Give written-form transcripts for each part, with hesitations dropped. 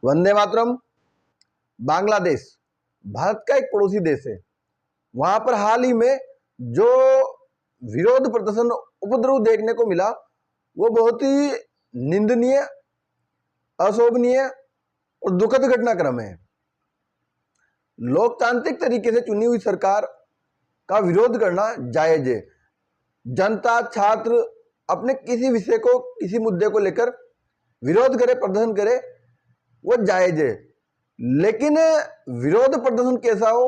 वंदे मातरम। बांग्लादेश भारत का एक पड़ोसी देश है। वहां पर हाल ही में जो विरोध प्रदर्शन उपद्रव देखने को मिला वो बहुत ही निंदनीय, अशोभनीय और दुखद घटनाक्रम है। लोकतांत्रिक तरीके से चुनी हुई सरकार का विरोध करना जायज है। जनता, छात्र अपने किसी विषय को, किसी मुद्दे को लेकर विरोध करे, प्रदर्शन करे, वो जायज है। लेकिन विरोध प्रदर्शन कैसा हो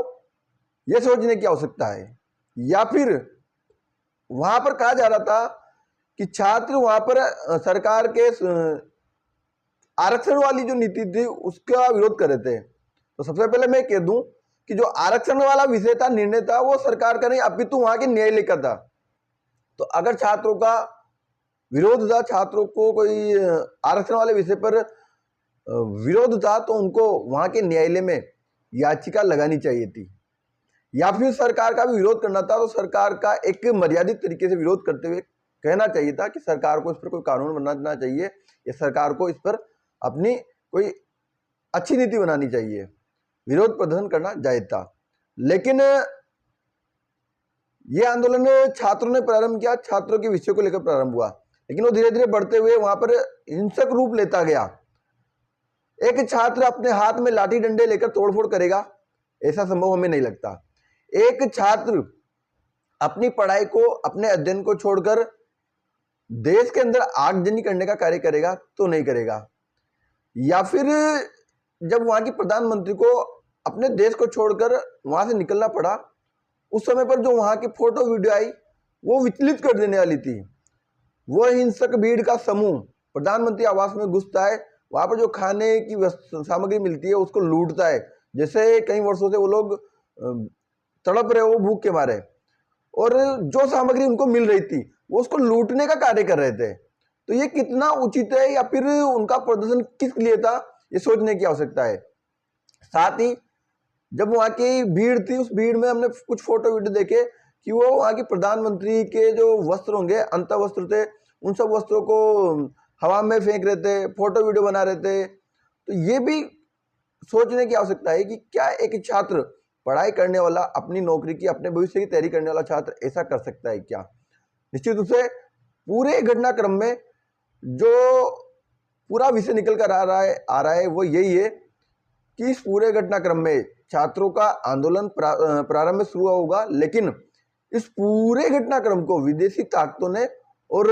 यह सोचने की आवश्यकता है। या फिर वहां पर कहा जा रहा था कि छात्र वहां पर सरकार के आरक्षण वाली जो नीति थी उसका विरोध कर रहे थे। तो सबसे पहले मैं कह दूं कि जो आरक्षण वाला विषय था, निर्णय था, वो सरकार का नहीं अपितु वहां के न्यायालय का था। तो अगर छात्रों का विरोध था, छात्रों को कोई आरक्षण वाले विषय पर विरोध था, तो उनको वहां के न्यायालय में याचिका लगानी चाहिए थी। या फिर सरकार का भी विरोध करना था तो सरकार का एक मर्यादित तरीके से विरोध करते हुए कहना चाहिए था कि सरकार को इस पर कोई कानून बनाना चाहिए या सरकार को इस पर अपनी कोई अच्छी नीति बनानी चाहिए। विरोध प्रदर्शन करना जायज था। लेकिन यह आंदोलन छात्रों ने प्रारंभ किया, छात्रों के विषय को लेकर प्रारंभ हुआ, लेकिन वो धीरे धीरे बढ़ते हुए वहां पर हिंसक रूप लेता गया। एक छात्र अपने हाथ में लाठी डंडे लेकर तोड़फोड़ करेगा, ऐसा संभव हमें नहीं लगता। एक छात्र अपनी पढ़ाई को, अपने अध्ययन को छोड़कर देश के अंदर आगजनी करने का कार्य करेगा तो नहीं करेगा। या फिर जब वहां की प्रधानमंत्री को अपने देश को छोड़कर वहां से निकलना पड़ा, उस समय पर जो वहां की फोटो वीडियो आई वो विचलित कर देने वाली थी। वो हिंसक भीड़ का समूह प्रधानमंत्री आवास में घुसता है, वहां पर जो खाने की सामग्री मिलती है उसको लूटता है, जैसे कई वर्षों से वो लोग तड़प रहे हो भूख के मारे, और जो सामग्री उनको मिल रही थी वो उसको लूटने का कार्य कर रहे थे। तो ये कितना उचित है या फिर उनका प्रदर्शन किस लिए था, ये सोचने की आवश्यकता है। साथ ही जब वहां की भीड़ थी, उस भीड़ में हमने कुछ फोटो वीडियो देखे कि वो वहां की प्रधानमंत्री के जो वस्त्र होंगे, अंत वस्त्र थे, उन सब वस्त्रों को हवा में फेंक रहे थे, फोटो वीडियो बना रहे थे। तो ये भी सोचने की आवश्यकता है कि क्या एक छात्र, पढ़ाई करने वाला, अपनी नौकरी की, अपने भविष्य की तैयारी करने वाला छात्र ऐसा कर सकता है क्या? निश्चित रूप से पूरे घटनाक्रम में जो पूरा विषय निकल कर आ रहा है वो यही है कि इस पूरे घटनाक्रम में छात्रों का आंदोलन प्रारंभ में शुरू होगा, लेकिन इस पूरे घटनाक्रम को विदेशी ताकतों ने और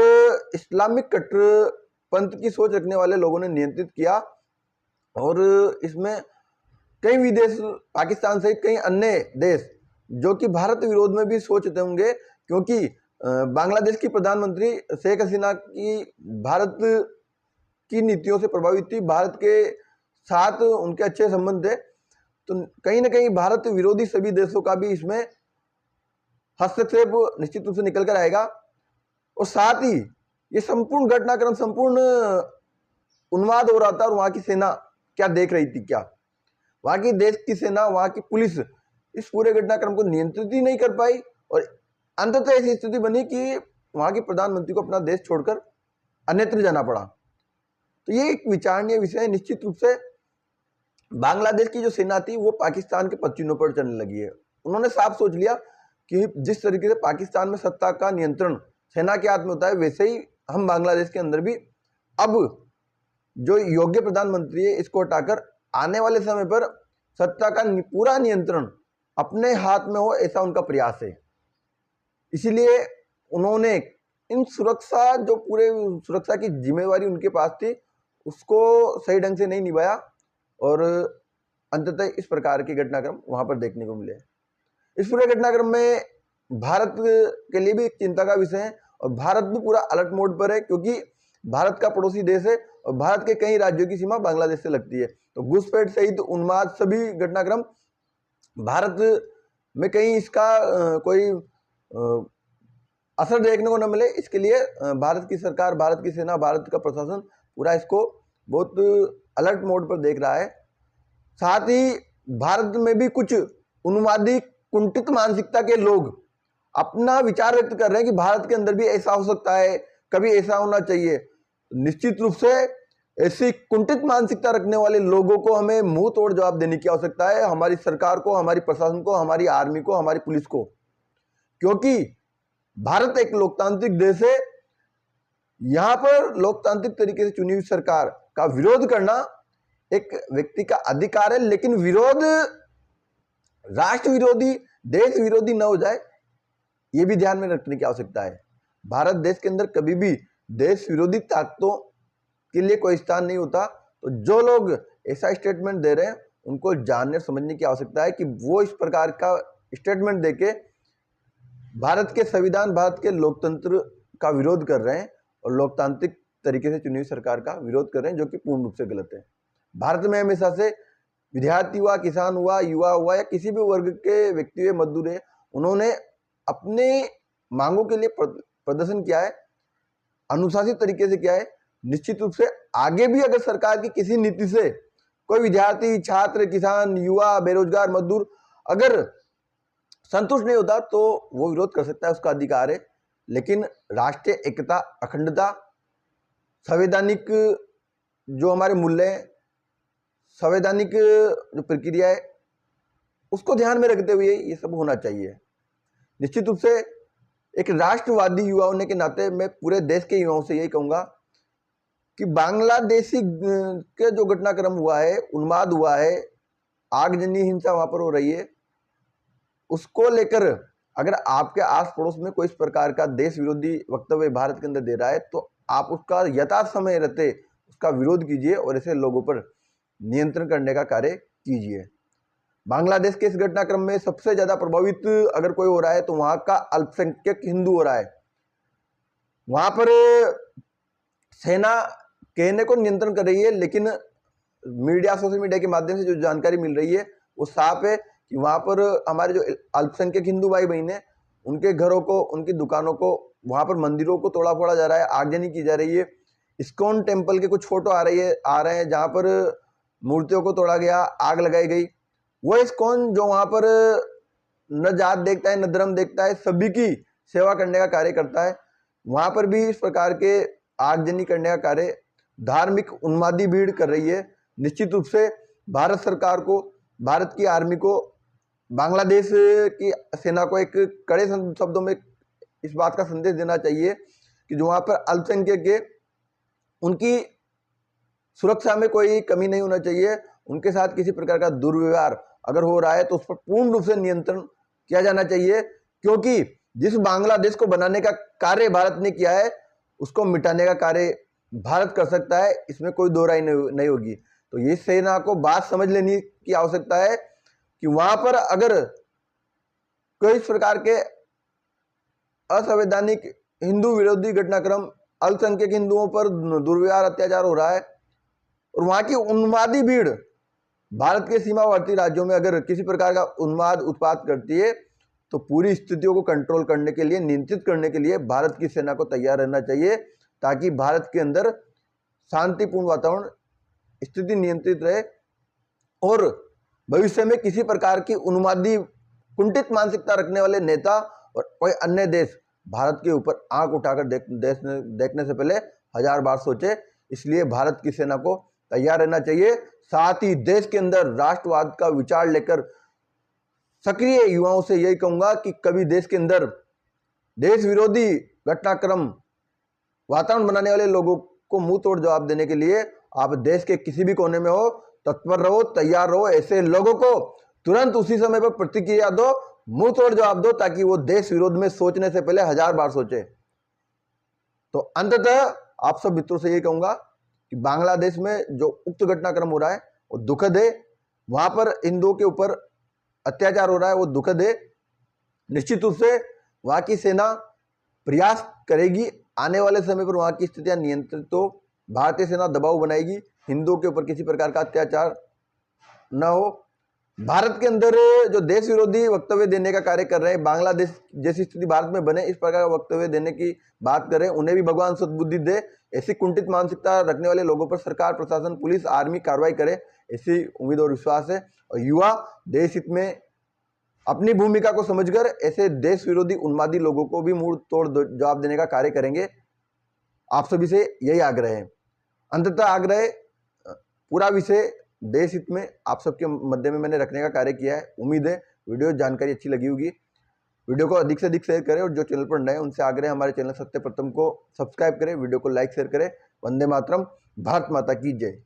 इस्लामिक कट्टरपंथ की सोच रखने वाले लोगों ने नियंत्रित किया। और इसमें कई विदेश, पाकिस्तान सहित कई अन्य देश जो कि भारत विरोध में भी सोचते होंगे, क्योंकि बांग्लादेश की प्रधानमंत्री शेख हसीना की भारत की नीतियों से प्रभावित थी, भारत के साथ उनके अच्छे संबंध थे। तो कहीं ना कहीं भारत विरोधी सभी देशों का भी इसमें हस्तक्षेप निश्चित रूप से निकल कर आएगा। और साथ ही ये संपूर्ण घटनाक्रम संपूर्ण उन्माद हो रहा था, और वहां की सेना क्या देख रही थी, क्या वहां की देश की सेना, वहां की पुलिस इस पूरे घटनाक्रम को नियंत्रित ही नहीं कर पाई, और अंततः ऐसी स्थिति बनी कि वहां की प्रधानमंत्री को अपना देश छोड़कर अन्यत्र जाना पड़ा। तो ये एक विचारणीय विषय है। निश्चित रूप से बांग्लादेश की जो सेना थी वो पाकिस्तान के पदचिन्हों पर चलने लगी है। उन्होंने साफ सोच लिया कि जिस तरीके से पाकिस्तान में सत्ता का नियंत्रण सेना के हाथ में होता है, वैसे ही हम बांग्लादेश के अंदर भी अब जो योग्य प्रधानमंत्री है इसको हटाकर आने वाले समय पर सत्ता का पूरा नियंत्रण अपने हाथ में हो, ऐसा उनका प्रयास है। इसीलिए उन्होंने इन सुरक्षा, जो पूरे सुरक्षा की जिम्मेवारी उनके पास थी, उसको सही ढंग से नहीं निभाया, और अंततः इस प्रकार के घटनाक्रम वहां पर देखने को मिले। इस पूरे घटनाक्रम में भारत के लिए भी एक चिंता का विषय है, और भारत भी पूरा अलर्ट मोड पर है, क्योंकि भारत का पड़ोसी देश है और भारत के कई राज्यों की सीमा बांग्लादेश से लगती है। तो घुसपैठ सहित उन्माद सभी घटनाक्रम भारत में कहीं इसका कोई असर देखने को न मिले, इसके लिए भारत की सरकार, भारत की सेना, भारत का प्रशासन पूरा इसको बहुत अलर्ट मोड पर देख रहा है। साथ ही भारत में भी कुछ उन्मादी, कुंठित मानसिकता के लोग अपना विचार व्यक्त कर रहे हैं कि भारत के अंदर भी ऐसा हो सकता है, कभी ऐसा होना चाहिए। निश्चित रूप से ऐसी कुंठित मानसिकता रखने वाले लोगों को हमें मुंह तोड़ जवाब देने की आवश्यकता है, हमारी सरकार को, हमारी प्रशासन को, हमारी आर्मी को, हमारी पुलिस को। क्योंकि भारत एक लोकतांत्रिक देश है, यहां पर लोकतांत्रिक तरीके से चुनी हुई सरकार का विरोध करना एक व्यक्ति का अधिकार है, लेकिन विरोध राष्ट्र विरोधी, देश विरोधी न हो जाए, यह भी ध्यान में रखने की आवश्यकता है। भारत देश के अंदर कभी भी देश विरोधी ताकतों के लिए कोई स्थान नहीं होता। तो जो लोग ऐसा स्टेटमेंट दे रहे हैं उनको जानने समझने की आवश्यकता है कि वो इस प्रकार का स्टेटमेंट देके भारत के संविधान, भारत के लोकतंत्र का विरोध कर रहे हैं और लोकतांत्रिक तरीके से चुनी हुई सरकार का विरोध कर रहे हैं, जो कि पूर्ण रूप से गलत है। भारत में हमेशा से विद्यार्थी हुआ, किसान हुआ, युवा हुआ या किसी भी वर्ग के व्यक्ति हुए, मजदूर है, उन्होंने अपने मांगों के लिए प्रदर्शन किया है, अनुशासित तरीके से किया है। निश्चित रूप से आगे भी अगर सरकार की किसी नीति से कोई विद्यार्थी, छात्र, किसान, युवा, बेरोजगार, मजदूर अगर संतुष्ट नहीं होता तो वो विरोध कर सकता है, उसका अधिकार है। लेकिन राष्ट्रीय एकता, अखंडता, संवैधानिक जो हमारे मूल्य हैं, संवैधानिक जो प्रक्रिया है, उसको ध्यान में रखते हुए ये सब होना चाहिए। निश्चित रूप से एक राष्ट्रवादी युवा होने के नाते मैं पूरे देश के युवाओं से यही कहूंगा कि बांग्लादेशी के जो घटनाक्रम हुआ है, उन्माद हुआ है, आगजनी हिंसा वहां पर हो रही है, उसको लेकर अगर आपके आस पड़ोस में कोई इस प्रकार का देश विरोधी वक्तव्य भारत के अंदर दे रहा है तो आप उसका यथार्थ समय रहते उसका विरोध कीजिए और ऐसे लोगों पर नियंत्रण करने का कार्य कीजिए। बांग्लादेश के इस घटनाक्रम में सबसे ज्यादा प्रभावित अगर कोई हो रहा है तो वहां का अल्पसंख्यक हिंदू हो रहा है। वहां पर सेना कहने को नियंत्रण कर रही है, लेकिन मीडिया, सोशल मीडिया के माध्यम से जो जानकारी मिल रही है वो साफ है कि वहां पर हमारे जो अल्पसंख्यक हिंदू भाई बहन है, उनके घरों को, उनकी दुकानों को, वहां पर मंदिरों को तोड़ा फोड़ा जा रहा है, आगजनी की जा रही है। इस्कॉन टेम्पल के कुछ फोटो आ रहे हैं जहां पर मूर्तियों को तोड़ा गया, आग लगाई गई। वो इस्कॉन जो वहां पर न जात देखता है, न धर्म देखता है, सभी की सेवा करने का कार्य करता है, वहां पर भी इस प्रकार के आगजनी करने का कार्य धार्मिक उन्मादी भीड़ कर रही है। निश्चित रूप से भारत सरकार को, भारत की आर्मी को, बांग्लादेश की सेना को एक कड़े शब्दों में इस बात का संदेश देना चाहिए कि जो वहां पर अल्पसंख्यक के, उनकी सुरक्षा में कोई कमी नहीं होना चाहिए। उनके साथ किसी प्रकार का दुर्व्यवहार अगर हो रहा है तो उस पर पूर्ण रूप से नियंत्रण किया जाना चाहिए, क्योंकि जिस बांग्लादेश को बनाने का कार्य भारत ने किया है उसको मिटाने का कार्य भारत कर सकता है, इसमें कोई दो राय नहीं होगी। तो ये सेना को बात समझ लेने की आवश्यकता है कि वहां पर अगर कोई इस प्रकार के असंवैधानिक हिंदू विरोधी घटनाक्रम, अल्पसंख्यक हिंदुओं पर दुर्व्यवहार, अत्याचार हो रहा है और वहां की उन्मादी भीड़ भारत के सीमावर्ती राज्यों में अगर किसी प्रकार का उन्माद उत्पात करती है तो पूरी स्थितियों को कंट्रोल करने के लिए, नियंत्रित करने के लिए भारत की सेना को तैयार रहना चाहिए, ताकि भारत के अंदर शांतिपूर्ण वातावरण, स्थिति नियंत्रित रहे और भविष्य में किसी प्रकार की उन्मादी, कुंठित मानसिकता रखने वाले नेता और कोई अन्य देश भारत के ऊपर आंख उठाकर देखने से पहले 1000 बार सोचे। इसलिए भारत की सेना को तैयार रहना चाहिए। साथ ही देश के अंदर राष्ट्रवाद का विचार लेकर सक्रिय युवाओं से यही कहूंगा कि कभी देश के अंदर देश विरोधी घटनाक्रम, वातावरण बनाने वाले लोगों को मुंह तोड़ जवाब देने के लिए आप देश के किसी भी कोने में हो, तत्पर रहो, तैयार रहो। ऐसे लोगों को तुरंत उसी समय पर प्रतिक्रिया दो, मुंह तोड़ जवाब दो, ताकि वो देश विरोध में सोचने से पहले 1000 बार सोचे। तो अंततः आप सब मित्रों से यही कहूंगा कि बांग्लादेश में जो उक्त घटनाक्रम हो रहा है वो दुखद है, वहां पर हिंदुओं के ऊपर अत्याचार हो रहा है, वो दुखद है। निश्चित रूप से वहां की सेना प्रयास करेगी आने वाले समय पर वहां की स्थितियां नियंत्रित हो, भारतीय सेना दबाव बनाएगी, हिंदुओं के ऊपर किसी प्रकार का अत्याचार न हो। भारत के अंदर जो देश विरोधी वक्तव्य देने का कार्य कर रहे हैं, बांग्लादेश जैसी स्थिति भारत में बने इस प्रकार का वक्तव्य देने की बात करें, उन्हें भी भगवान सद्बुद्धि दे। ऐसी कुंठित मानसिकता रखने वाले लोगों पर सरकार, प्रशासन, पुलिस, आर्मी कार्रवाई करे, ऐसी उम्मीद और विश्वास है। और युवा देश हित में अपनी भूमिका को समझकर ऐसे देश विरोधी उन्मादी लोगों को भी मुंह तोड़ जवाब देने का कार्य करेंगे। आप सभी से यही आग्रह है। अंततः आग्रह, पूरा विषय देश हित में आप सबके मध्य में मैंने रखने का कार्य किया है। उम्मीद है वीडियो जानकारी अच्छी लगी होगी। वीडियो को अधिक से अधिक शेयर करें और जो चैनल पर नए हैं उनसे आग्रह हमारे चैनल सत्य प्रथम को सब्सक्राइब करें, वीडियो को लाइक शेयर करें। वंदे मातरम। भारत माता की जय।